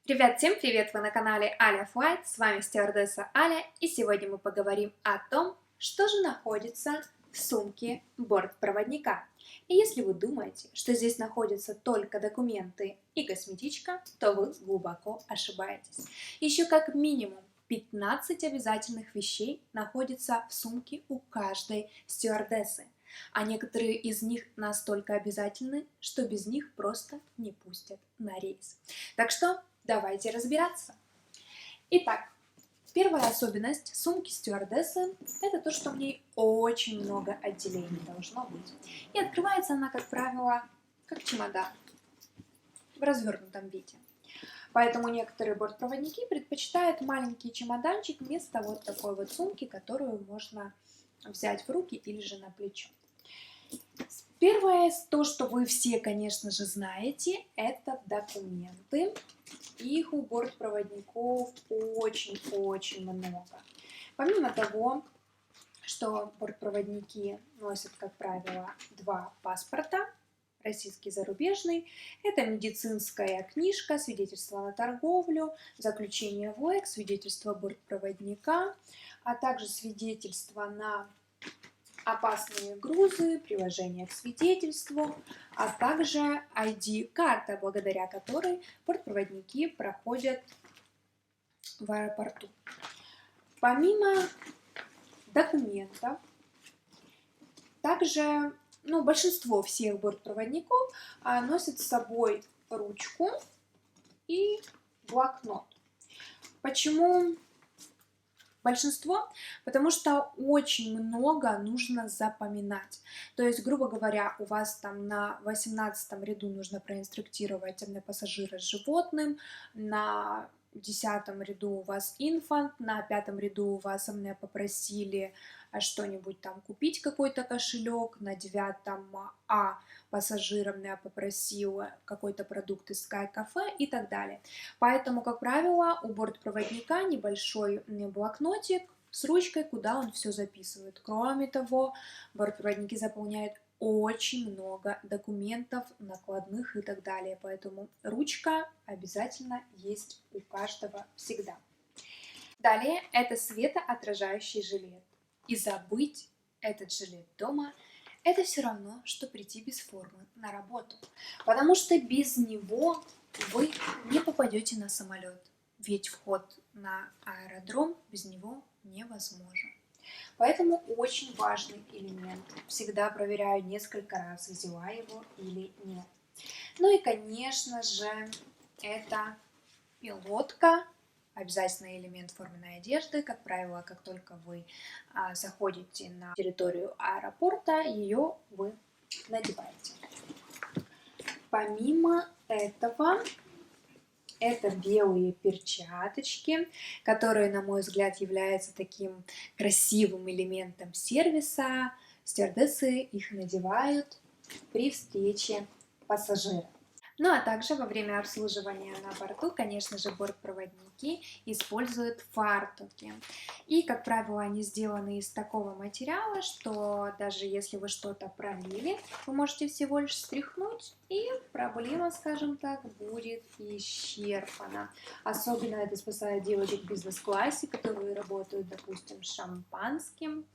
Привет, всем привет! Вы на канале Аля Flight, с вами стюардесса Аля, и сегодня мы поговорим о том, что же находится в сумке бортпроводника. И если вы думаете, что здесь находятся только документы и косметичка, то вы глубоко ошибаетесь. Еще как минимум 15 обязательных вещей находится в сумке у каждой стюардессы, а некоторые из них настолько обязательны, что без них просто не пустят на рейс. Так что давайте разбираться. Итак, первая особенность сумки стюардессы – это то, что в ней очень много отделений должно быть. И открывается она, как правило, как чемодан в развернутом виде. Поэтому некоторые бортпроводники предпочитают маленький чемоданчик вместо вот такой вот сумки, которую можно взять в руки или же на плечо. Первое, то, что вы все, конечно же, знаете, это документы. Их у бортпроводников очень-очень много. Помимо того, что бортпроводники носят, как правило, два паспорта, российский и зарубежный, это медицинская книжка, свидетельство на торговлю, заключение ВОЭК, свидетельство бортпроводника, а также свидетельство на опасные грузы, приложение к свидетельству, а также ID-карта, благодаря которой бортпроводники проходят в аэропорту. Помимо документов, также большинство всех бортпроводников носят с собой ручку и блокнот. Почему большинство? Потому что очень много нужно запоминать. То есть, грубо говоря, у вас там на 18 ряду нужно проинструктировать пассажира с животным, на 10 ряду у вас инфант, на 5 ряду у вас попросили что-нибудь там купить, какой-то кошелек, на 9 пассажирам я попросила какой-то продукт из Sky Cafe и так далее. Поэтому, как правило, у бортпроводника небольшой блокнотик с ручкой, куда он все записывает. Кроме того, бортпроводники заполняют очень много документов, накладных и так далее. Поэтому ручка обязательно есть у каждого всегда. Далее это светоотражающий жилет. И забыть этот жилет дома – это все равно, что прийти без формы на работу. Потому что без него вы не попадете на самолет. Ведь вход на аэродром без него невозможен. Поэтому очень важный элемент. Всегда проверяю несколько раз, взяла его или нет. Ну и, конечно же, это пилотка. Обязательный элемент форменной одежды. Как правило, как только вы заходите на территорию аэропорта, ее вы надеваете. Помимо этого, это белые перчаточки, которые, на мой взгляд, являются таким красивым элементом сервиса. Стюардессы их надевают при встрече пассажира. Ну а также во время обслуживания на борту, конечно же, бортпроводники используют фартуки. И, как правило, они сделаны из такого материала, что даже если вы что-то пролили, вы можете всего лишь стряхнуть, и проблема, скажем так, будет исчерпана. Особенно это спасает девочек в бизнес-классе, которые работают, допустим, с шампанским.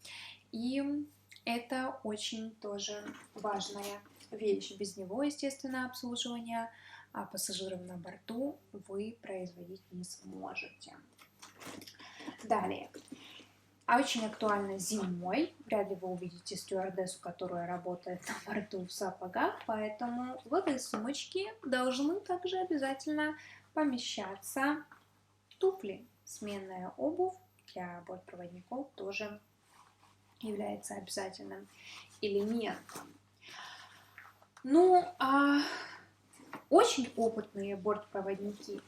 И это очень тоже важная вещь. Без него, естественно, обслуживание пассажиров на борту вы производить не сможете. Далее. Очень актуально зимой. Вряд ли вы увидите стюардессу, которая работает на борту в сапогах, поэтому в этой сумочке должны также обязательно помещаться туфли. Сменная обувь для бортпроводников тоже является обязательным элементом. Очень опытные бортпроводники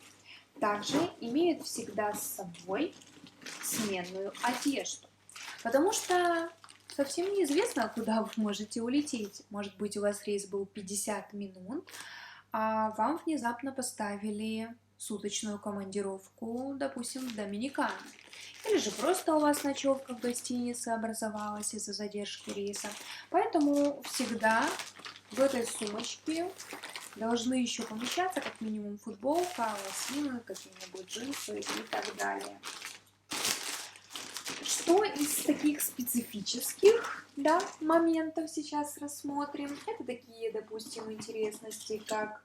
также имеют всегда с собой сменную одежду, потому что совсем неизвестно, куда вы можете улететь. Может быть, у вас рейс был 50 минут, а вам внезапно поставили суточную командировку, допустим, в Доминикану. Или же просто у вас ночевка в гостинице образовалась из-за задержки рейса. Поэтому всегда в этой сумочке должны еще помещаться как минимум футболка, лосины, какие-нибудь джинсы и так далее. Что из таких специфических, да, моментов сейчас рассмотрим? Это такие, допустим, интересности, как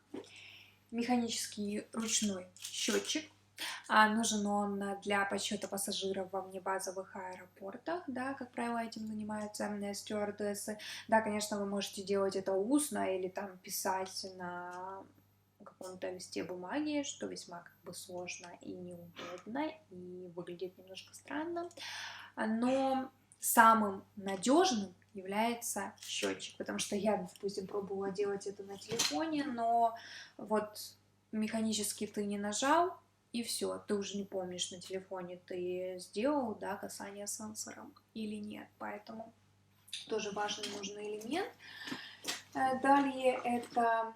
механический ручной счетчик. Нужен он для подсчета пассажиров во внебазовых аэропортах, да, как правило, этим занимаются стюардессы. Да, конечно, вы можете делать это устно или там писать на каком-то листе бумаги, что весьма как бы сложно и неудобно, и выглядит немножко странно. Но самым надежным является счетчик, потому что я, допустим, пробовала делать это на телефоне, но вот механически ты не нажал, и все, ты уже не помнишь, на телефоне ты сделал, да, касание сенсором или нет, поэтому тоже важный, нужный элемент. Далее это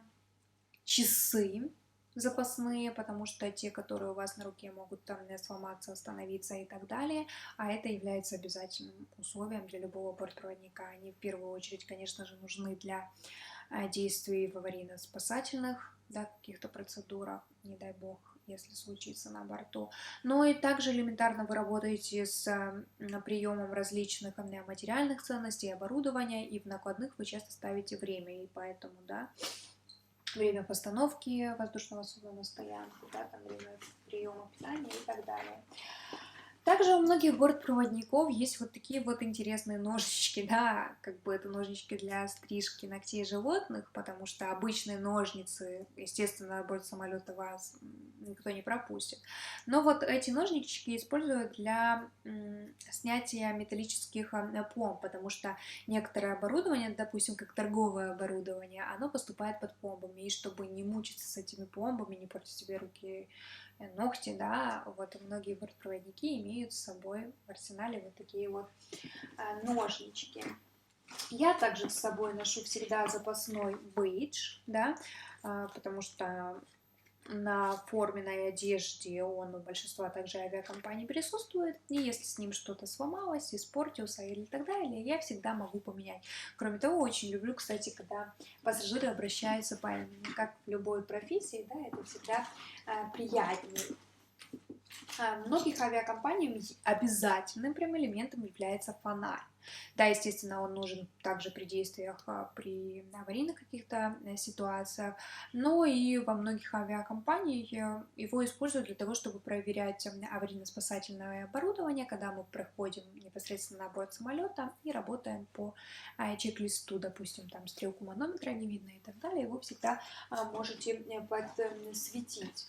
часы запасные, потому что те, которые у вас на руке, могут там сломаться, остановиться и так далее, а это является обязательным условием для любого бортпроводника. Они в первую очередь, конечно же, нужны для действий в аварийно-спасательных, да, каких-то процедурах, не дай бог, если случится на борту. Но и также элементарно вы работаете с приемом различных материальных ценностей, оборудования, и в накладных вы часто ставите время, и поэтому, да, время постановки воздушного судна на стоянку, да, там время приема питания и так далее. Также у многих бортпроводников есть вот такие вот интересные ножички, да, как бы это ножнички для стрижки ногтей животных, потому что обычные ножницы, естественно, на борт самолета вас никто не пропустит. Но вот эти ножнички используют для снятия металлических пломб, потому что некоторое оборудование, допустим, как торговое оборудование, оно поступает под пломбами, и чтобы не мучиться с этими пломбами, не портить себе руки, ногти, да, вот многие бортпроводники имеют с собой в арсенале вот такие вот ножнички. Я также с собой ношу всегда запасной бейдж, да, потому что на форменной одежде он у большинства также авиакомпаний присутствует, и если с ним что-то сломалось, испортился или так далее, я всегда могу поменять. Кроме того, очень люблю, кстати, когда пассажиры обращаются по имени, как в любой профессии, да, это всегда приятнее. Многих авиакомпаниям обязательным прям элементом является фонарь. Да, естественно, он нужен также при действиях, при аварийных каких-то ситуациях, но и во многих авиакомпаниях его используют для того, чтобы проверять аварийно-спасательное оборудование, когда мы проходим непосредственно на борт самолета и работаем по чек-листу, допустим, там стрелку манометра не видно и так далее, вы всегда можете подсветить.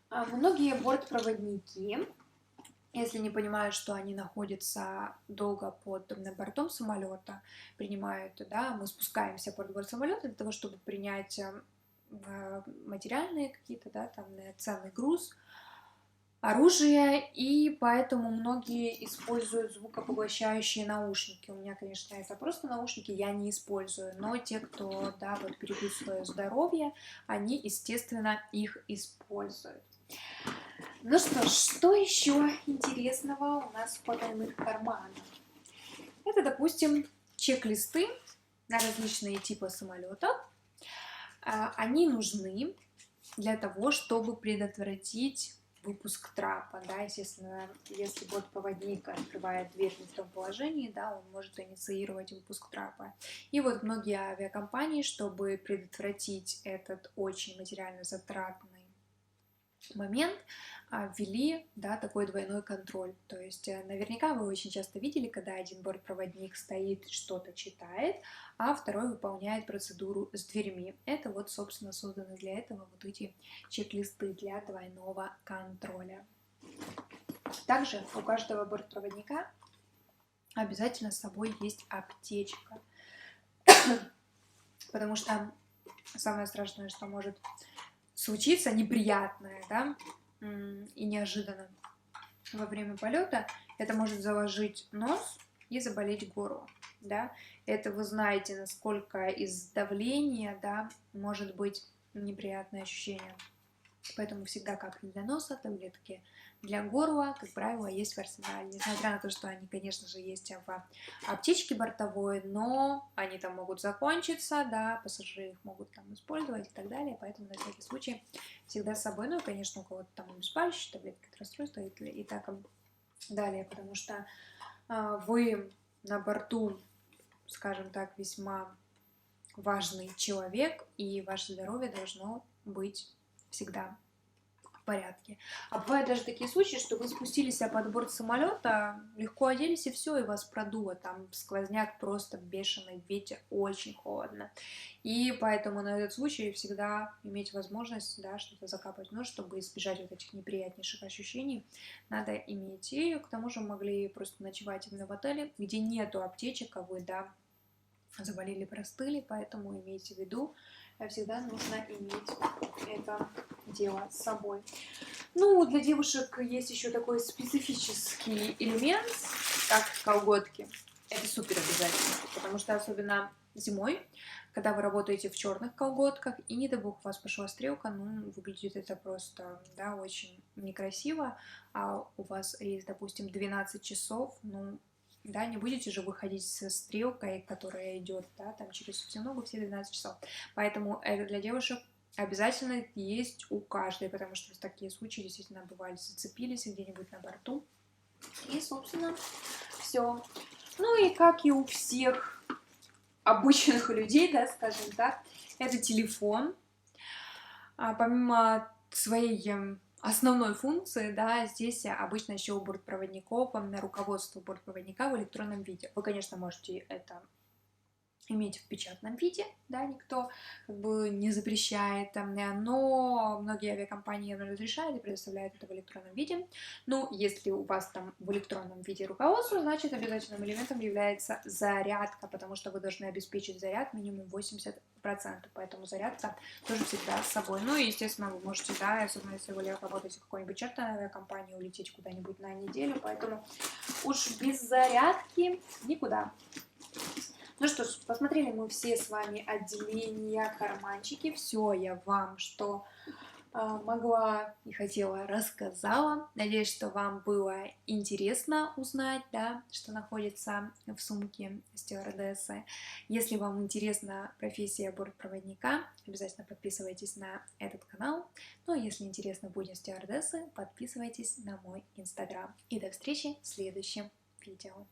Многие бортпроводники, если не понимают, что они находятся долго под бортом самолета, принимают, да, мы спускаемся под борт самолета для того, чтобы принять материальные какие-то, да, там ценный груз, оружие, и поэтому многие используют звукопоглощающие наушники. У меня, конечно, это просто наушники, я не использую, но те, кто, да, вот берегут свое здоровье, они, естественно, их используют. Ну что еще интересного у нас в потайных карманах? Это, допустим, чек-листы на различные типы самолетов. Они нужны для того, чтобы предотвратить выпуск трапа, да, естественно, если бортпроводник открывает дверь не в том положении, да, он может инициировать выпуск трапа. И вот многие авиакомпании, чтобы предотвратить этот очень материально затратный момент, ввели, да, такой двойной контроль. То есть наверняка вы очень часто видели, когда один бортпроводник стоит, что-то читает, а второй выполняет процедуру с дверьми. Это вот, собственно, созданы для этого вот эти чек-листы для двойного контроля. Также у каждого бортпроводника обязательно с собой есть аптечка, потому что самое страшное, что может случиться, неприятное, да, и неожиданно во время полета, это может заложить нос и заболеть горло, да. Это вы знаете, насколько из давления, да, может быть неприятное ощущение. Поэтому всегда капли для носа, таблетки для горла, как правило, есть в арсенале. Несмотря на то, что они, конечно же, есть в аптечке бортовой, но они там могут закончиться, да, пассажиры их могут там использовать и так далее. Поэтому на всякий случай всегда с собой, ну и, конечно, у кого-то там обезболивающие таблетки от расстройства и так далее, потому что вы на борту, скажем так, весьма важный человек, и ваше здоровье должно быть всегда в порядке. А бывают даже такие случаи, что вы спустились под борт самолета, легко оделись и все, и вас продуло. Там сквозняк, просто бешеный ветер, очень холодно. И поэтому на этот случай всегда иметь возможность, да, что-то закапать в нос, чтобы избежать вот этих неприятнейших ощущений, надо иметь. И к тому же могли просто ночевать именно в отеле, где нету аптечек, а вы, да, заболели, простыли, поэтому имейте в виду, всегда нужно иметь это дело с собой. Ну, для девушек есть еще такой специфический элемент, как колготки. Это супер обязательно, потому что особенно зимой, когда вы работаете в черных колготках, и не дай бог у вас пошла стрелка, ну, выглядит это просто, да, очень некрасиво, а у вас рейс, допустим, 12 часов, ну, да, не будете же выходить со стрелкой, которая идет, да, там через всю ногу все 12 часов. Поэтому это для девушек обязательно есть у каждой, потому что такие случаи действительно бывали, зацепились где-нибудь на борту. И, собственно, все. Ну и как и у всех обычных людей, да, скажем так, это телефон. Помимо своей основной функции, да, здесь обычно еще у бортпроводников, на руководство бортпроводника в электронном виде. Вы, конечно, можете это иметь в печатном виде, да, никто как бы не запрещает, но многие авиакомпании разрешают и предоставляют это в электронном виде. Ну, если у вас там в электронном виде руководство, значит обязательным элементом является зарядка, потому что вы должны обеспечить заряд минимум 80%, поэтому зарядка тоже всегда с собой. Ну и, естественно, вы можете, да, особенно если вы работаете в какой-нибудь частной авиакомпании, улететь куда-нибудь на неделю, поэтому уж без зарядки никуда. Ну что ж, посмотрели мы все с вами отделения, карманчики. Все я вам, что могла и хотела, рассказала. Надеюсь, что вам было интересно узнать, да, что находится в сумке стюардессы. Если вам интересна профессия бортпроводника, обязательно подписывайтесь на этот канал. Ну а если интересно будни стюардессы, подписывайтесь на мой инстаграм. И до встречи в следующем видео.